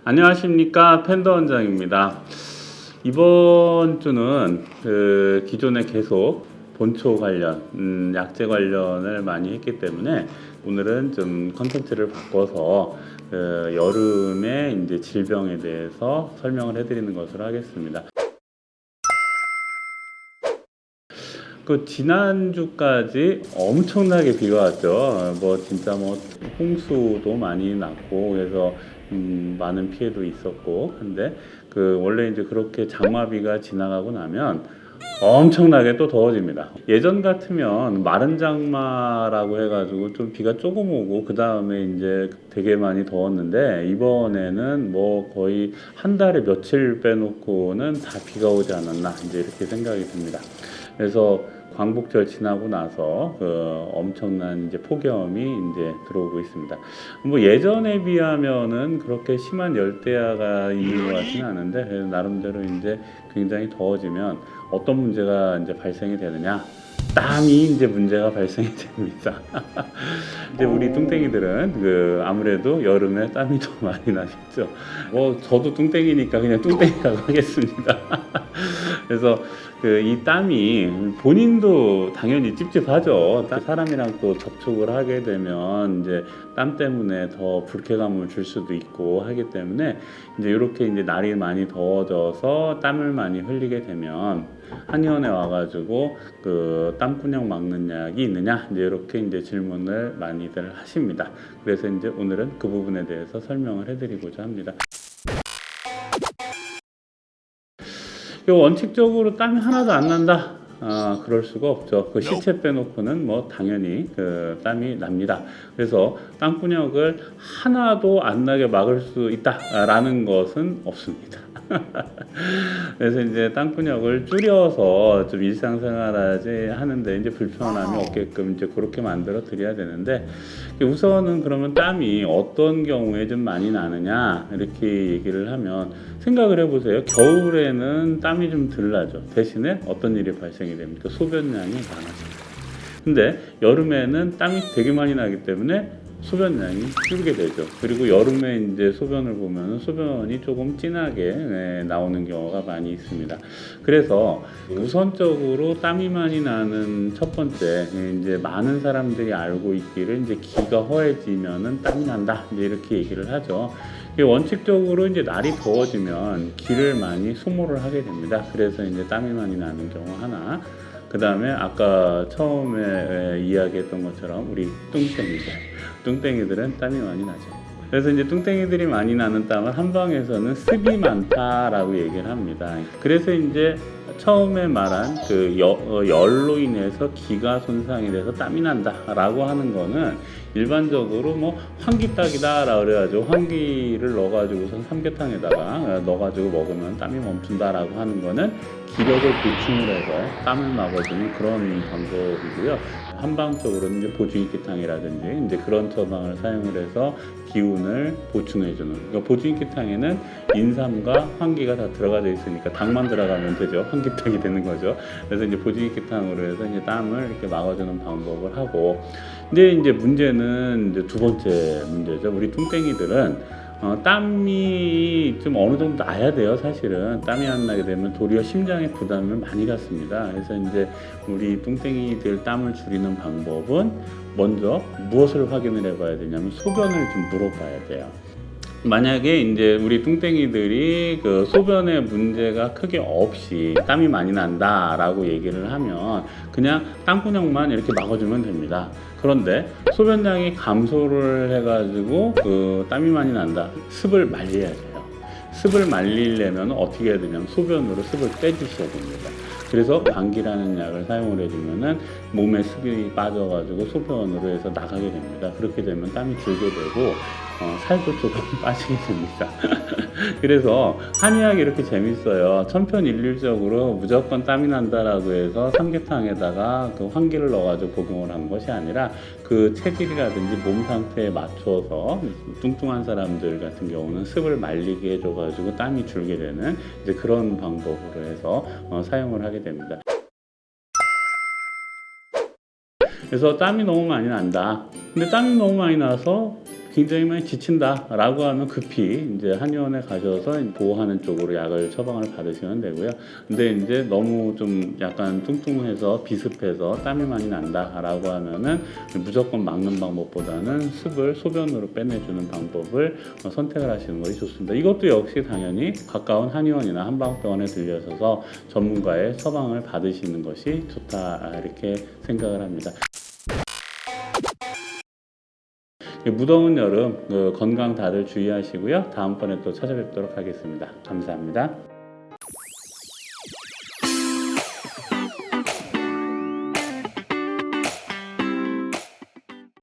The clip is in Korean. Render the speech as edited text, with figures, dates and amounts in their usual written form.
안녕하십니까, 팬더 원장입니다. 이번 주는 기존에 계속 본초 관련, 약재 관련을 많이 했기 때문에 오늘은 좀 컨텐츠를 바꿔서 여름에 이제 질병에 대해서 설명을 해드리는 것으로 하겠습니다. 지난주까지 엄청나게 비가 왔죠. 진짜 홍수도 많이 났고, 그래서 많은 피해도 있었고, 근데 원래 이제 그렇게 장마비가 지나가고 나면 엄청나게 또 더워집니다. 예전 같으면 마른 장마라고 해가지고 좀 비가 조금 오고 그 다음에 이제 되게 많이 더웠는데, 이번에는 거의 한 달에 며칠 빼놓고는 다 비가 오지 않았나, 이제 이렇게 생각이 듭니다. 그래서 광복절 지나고 나서 엄청난 이제 폭염이 이제 들어오고 있습니다. 예전에 비하면은 그렇게 심한 열대야가 있는 것 같지는 않은데, 그래서 나름대로 이제 굉장히 더워지면 어떤 문제가 이제 발생이 되느냐? 땀이 이제 문제가 발생이 됩니다. 이제 우리 뚱땡이들은 아무래도 여름에 땀이 더 많이 나겠죠. 저도 뚱땡이니까 그냥 뚱땡이라고 하겠습니다. 그래서 이 땀이 본인도 당연히 찝찝하죠. 사람이랑 또 접촉을 하게 되면 이제 땀 때문에 더 불쾌감을 줄 수도 있고 하기 때문에, 이제 이렇게 이제 날이 많이 더워져서 땀을 많이 흘리게 되면 한의원에 와가지고 땀군형 막는 약이 있느냐, 이제 이렇게 이제 질문을 많이들 하십니다. 그래서 이제 오늘은 그 부분에 대해서 설명을 해드리고자 합니다. 원칙적으로 땀이 하나도 안 난다? 그럴 수가 없죠. 시체 빼놓고는 당연히 땀이 납니다. 그래서 땀군역을 하나도 안 나게 막을 수 있다라는 것은 없습니다. 그래서 이제 땀군역을 줄여서 좀 일상생활하지 하는데 이제 불편함이 없게끔 이제 그렇게 만들어 드려야 되는데, 우선은 그러면 땀이 어떤 경우에 좀 많이 나느냐 이렇게 얘기를 하면, 생각을 해보세요. 겨울에는 땀이 좀 덜 나죠. 대신에 어떤 일이 발생이 됩니까? 소변량이 많아집니다. 근데 여름에는 땀이 되게 많이 나기 때문에 소변량이 줄게 되죠. 그리고 여름에 이제 소변을 보면 소변이 조금 진하게 나오는 경우가 많이 있습니다. 그래서 우선적으로 땀이 많이 나는 첫 번째, 이제 많은 사람들이 알고 있기를 이제 기가 허해지면은 땀이 난다, 이제 이렇게 얘기를 하죠. 원칙적으로 이제 날이 더워지면 기를 많이 소모를 하게 됩니다. 그래서 이제 땀이 많이 나는 경우 하나, 그 다음에 아까 처음에 이야기했던 것처럼 우리 뚱땡이들은 땀이 많이 나죠. 그래서 이제 뚱땡이들이 많이 나는 땀은 한방에서는 습이 많다라고 얘기를 합니다. 그래서 이제 처음에 말한 열로 인해서 기가 손상이 돼서 땀이 난다라고 하는 거는 일반적으로 환기딱이다라고 그래가지고 환기를 넣어가지고선 삼계탕에다가 넣어가지고 먹으면 땀이 멈춘다라고 하는 거는 기력을 보충을 해서 땀을 막아주는 그런 방법이고요. 한방적으로는 이제 보충익기탕이라든지 이제 그런 처방을 사용을 해서 기운을 보충해주는. 보충익기탕에는 인삼과 환기가 다 들어가져 있으니까 당만 들어가면 되죠. 환기탕이 되는 거죠. 그래서 이제 보충익기탕으로 해서 이제 땀을 이렇게 막아주는 방법을 하고. 근데 이제 문제는 이제 두 번째 문제죠. 우리 뚱땡이들은 땀이 좀 어느 정도 나야 돼요. 사실은 땀이 안 나게 되면 도리어 심장에 부담을 많이 갖습니다. 그래서 이제 우리 뚱땡이들 땀을 줄이는 방법은 먼저 무엇을 확인을 해봐야 되냐면 소변을 좀 물어봐야 돼요. 만약에 이제 우리 뚱땡이들이 소변에 문제가 크게 없이 땀이 많이 난다라고 얘기를 하면 그냥 땀구녕만 이렇게 막아주면 됩니다. 그런데 소변량이 감소를 해가지고 땀이 많이 난다. 습을 말려야 돼요. 습을 말리려면 어떻게 해야 되냐면 소변으로 습을 빼주셔야 됩니다. 그래서 방귀라는 약을 사용을 해주면은 몸에 습이 빠져가지고 소변으로 해서 나가게 됩니다. 그렇게 되면 땀이 줄게 되고 살도 조금 빠지게 됩니다. 그래서 한의학이 이렇게 재밌어요. 천편일률적으로 무조건 땀이 난다라고 해서 삼계탕에다가 환기를 넣어가지고 복용을 한 것이 아니라 체질이라든지 몸 상태에 맞춰서 뚱뚱한 사람들 같은 경우는 습을 말리게 해줘가지고 땀이 줄게 되는 이제 그런 방법으로 해서 사용을 하게 됩니다. 그래서 땀이 너무 많이 난다. 근데 땀이 너무 많이 나서 굉장히 많이 지친다라고 하면 급히 이제 한의원에 가셔서 보호하는 쪽으로 약을 처방을 받으시면 되고요. 근데 이제 너무 좀 약간 뚱뚱해서 비습해서 땀이 많이 난다라고 하면은 무조건 막는 방법보다는 습을 소변으로 빼내주는 방법을 선택을 하시는 것이 좋습니다. 이것도 역시 당연히 가까운 한의원이나 한방병원에 들려서 전문가의 처방을 받으시는 것이 좋다 이렇게 생각을 합니다. 무더운 여름 건강 다들 주의하시고요. 다음번에 또 찾아뵙도록 하겠습니다. 감사합니다.